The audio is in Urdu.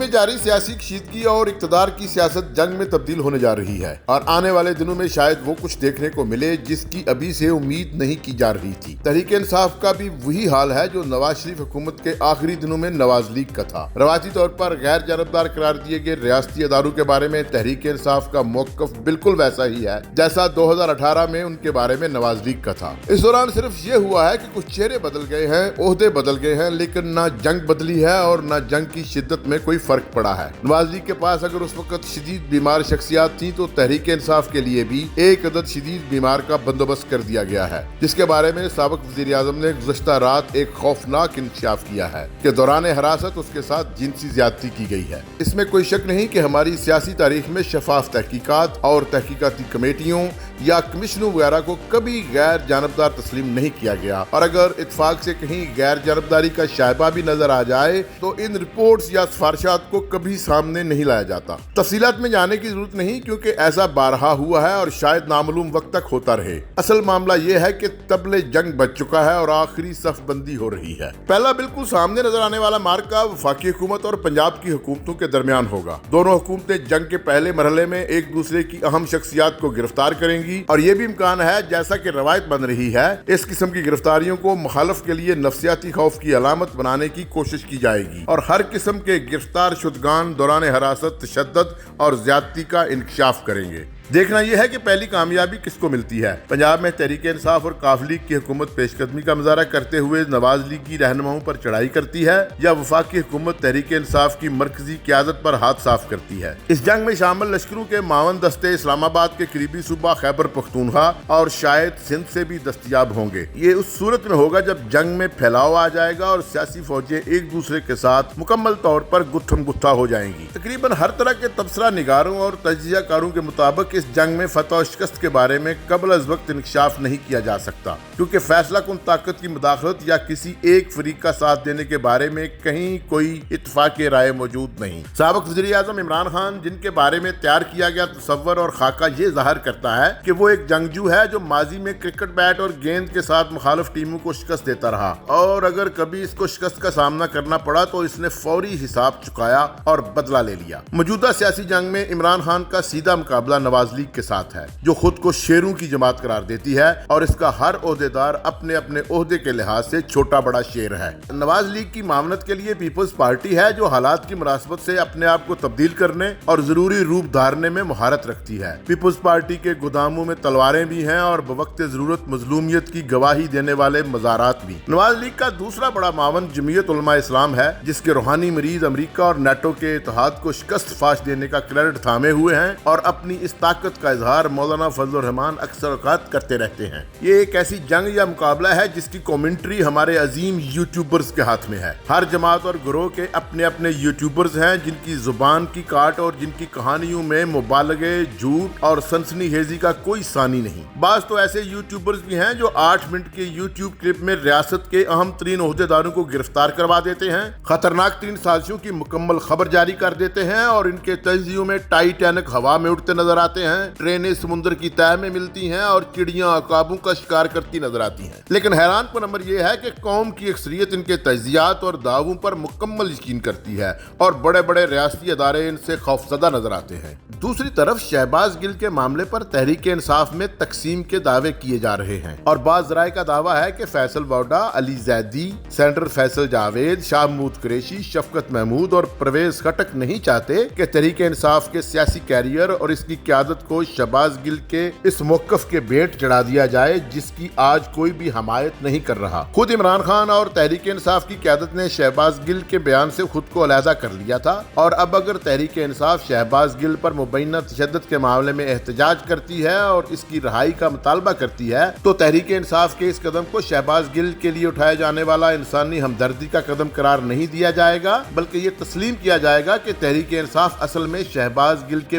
جاری سیاسی کشیدگی اور اقتدار کی سیاست جنگ میں تبدیل ہونے جا رہی ہے اور آنے والے دنوں میں شاید وہ کچھ دیکھنے کو ملے جس کی ابھی سے امید نہیں کی جا رہی تھی۔ تحریک انصاف کا بھی وہی حال ہے جو نواز شریف حکومت کے آخری دنوں میں نواز لیگ کا تھا۔ روایتی طور پر غیر جانبدار قرار دیے گئے ریاستی اداروں کے بارے میں تحریک انصاف کا موقف بالکل ویسا ہی ہے جیسا 2018 میں ان کے بارے میں نواز لیگ کا تھا۔ اس دوران صرف یہ ہوا ہے کہ کچھ چہرے بدل گئے ہیں، عہدے بدل گئے ہیں، لیکن نہ جنگ بدلی ہے اور نہ جنگ کی شدت میں کوئی فرق پڑا ہے۔ نواز لیگ کے پاس اگر اس وقت شدید بیمار شخصیات تھیں تو تحریک انصاف کے لیے بھی ایک عدد شدید بیمار کا بندوبست کر دیا گیا ہے، جس کے بارے میں سابق وزیر اعظم نے گزشتہ رات ایک خوفناک انکشاف کیا ہے کہ دوران حراست اس کے ساتھ جنسی زیادتی کی گئی ہے۔ اس میں کوئی شک نہیں کہ ہماری سیاسی تاریخ میں شفاف تحقیقات اور تحقیقاتی کمیٹیوں یا کمیشنوں وغیرہ کو کبھی غیر جانبدار تسلیم نہیں کیا گیا، اور اگر اتفاق سے کہیں غیر جانبداری کا شائبہ بھی نظر آ جائے تو ان رپورٹس یا سفارشات کو کبھی سامنے نہیں لایا جاتا۔ تفصیلات میں جانے کی ضرورت نہیں کیونکہ ایسا بارہا ہوا ہے اور شاید نامعلوم وقت تک ہوتا رہے۔ اصل معاملہ یہ ہے کہ طبل جنگ بج چکا ہے اور آخری صف بندی ہو رہی ہے۔ پہلا بالکل سامنے نظر آنے والا معرکہ وفاقی حکومت اور پنجاب کی حکومتوں کے درمیان ہوگا۔ دونوں حکومتیں جنگ کے پہلے مرحلے میں ایک دوسرے کی اہم شخصیات کو گرفتار کریں گی، اور یہ بھی امکان ہے جیسا کہ روایت بن رہی ہے اس قسم کی گرفتاریوں کو مخالف کے لیے نفسیاتی خوف کی علامت بنانے کی کوشش کی جائے گی، اور ہر قسم کے گرفتار شدگان دوران حراست تشدد اور زیادتی کا انکشاف کریں گے۔ دیکھنا یہ ہے کہ پہلی کامیابی کس کو ملتی ہے۔ پنجاب میں تحریک انصاف اور کاف لیگ کی حکومت پیش قدمی کا مظاہرہ کرتے ہوئے نواز لیگ کی رہنماؤں پر چڑھائی کرتی ہے، یا وفاقی حکومت تحریک انصاف کی مرکزی قیادت پر ہاتھ صاف کرتی ہے۔ اس جنگ میں شامل لشکروں کے معاون دستے اسلام آباد کے قریبی صوبہ خیبر پختونخوا اور شاید سندھ سے بھی دستیاب ہوں گے۔ یہ اس صورت میں ہوگا جب جنگ میں پھیلاؤ آ جائے گا اور سیاسی فوجیں ایک دوسرے کے ساتھ مکمل طور پر گتھم گتھا ہو جائیں گی۔ تقریباً ہر طرح کے تبصرہ نگاروں اور تجزیہ کاروں کے مطابق اس جنگ میں فتح و شکست کے بارے میں قبل از وقت انکشاف نہیں کیا جا سکتا، کیونکہ فیصلہ کن طاقت کی مداخلت یا کسی ایک فریق کا ساتھ دینے کے بارے میں کہیں کوئی اتفاق رائے موجود نہیں۔ سابق وزیر اعظم عمران خان، جن کے بارے میں تیار کیا گیا تصور اور خاکہ یہ ظاہر کرتا ہے کہ وہ ایک جنگجو ہے جو ماضی میں کرکٹ بیٹ اور گیند کے ساتھ مخالف ٹیموں کو شکست دیتا رہا، اور اگر کبھی اس کو شکست کا سامنا کرنا پڑا تو اس نے فوری حساب چکایا اور بدلہ لے لیا۔ موجودہ سیاسی جنگ میں عمران خان کا سیدھا مقابلہ نواز لیگ کے ساتھ ہے، جو خود کو شیروں کی جماعت قرار دیتی ہے اور اس کا ہر عہدیدار اپنے اپنے عہدے کے لحاظ سے چھوٹا بڑا شیر ہے۔ نواز لیگ کی معاونت کے لیے پیپلز پارٹی ہے جو حالات کی مناسبت سے اپنے آپ کو تبدیل کرنے اور ضروری روپ دھارنے میں مہارت رکھتی ہے۔ پیپلز پارٹی کے گوداموں میں تلواریں بھی ہیں اور بوقت ضرورت مظلومیت کی گواہی دینے والے مزارات بھی۔ نواز لیگ کا دوسرا بڑا معاون جمعیت علماء اسلام ہے، جس کے روحانی مریض امریکہ اور نیٹو کے اتحاد کو شکست فاش دینے کا کریڈٹ تھامے ہوئے ہیں اور اپنی اس طاقت کا اظہار مولانا فضل الرحمان اکثر اوقات کرتے رہتے ہیں۔ یہ ایک ایسی جنگ یا مقابلہ ہے جس کی کومنٹری ہمارے عظیم یوٹیوبرز کے ہاتھ میں ہے۔ ہر جماعت اور گروہ کے اپنے اپنے یوٹیوبرز ہیں جن کی زبان کی کاٹ اور جن کی کہانیوں میں مبالغے، جھوٹ اور سنسنی خیزی کا کوئی ثانی نہیں۔ بعض تو ایسے یوٹیوبرز بھی ہیں جو 8 منٹ کے یوٹیوب کلپ میں ریاست کے اہم ترین عہدیداروں کو گرفتار کروا دیتے ہیں، خطرناک ترین سازشوں کی مکمل خبر جاری کر دیتے ہیں، اور ان کے تجزیوں میں ٹائٹینک ہوا میں اڑتے نظر آتے ہیں، ٹرینیں سمندر کی تہہ میں ملتی ہیں اور چڑیاں عقابوں کا شکار کرتی نظر آتی ہیں۔ لیکن حیران کن امر یہ ہے کہ قوم کی اکثریت ان کے تجزیات اور دعووں پر مکمل یقین کرتی ہے اور بڑے بڑے ریاستی ادارے ان سے خوفزدہ نظر آتے ہیں۔ دوسری طرف شہباز گل کے معاملے پر تحریک انصاف میں تقسیم کے دعوے کیے جا رہے ہیں، اور بعض ذرائع کا دعویٰ ہے کہ فیصل ووڈا، علی زیدی، سینیٹر فیصل جاوید، شاہ محمود قریشی، شفقت محمود اور پرویز خٹک نہیں چاہتے کہ تحریک انصاف کے سیاسی کیریئر اور اس کی قیادت کو شہباز گل کے اس موقف کے بھیٹ چڑھا دیا جائے جس کی آج کوئی بھی حمایت نہیں کر رہا۔ خود عمران خان اور تحریک انصاف کی قیادت نے شہباز گل کے بیان سے خود کو علیحدہ کر لیا تھا، اور اب اگر تحریک انصاف شہباز گل پر مبینہ تشدد کے معاملے میں احتجاج کرتی ہے اور اس کی رہائی کا مطالبہ کرتی ہے تو تحریک انصاف کے اس قدم کو شہباز گل کے لیے اٹھایا جانے والا انسانی ہمدردی کا قدم قرار نہیں دیا جائے گا، بلکہ یہ تسلیم کیا جائے گا کہ تحریک انصاف اصل میں شہباز گل کے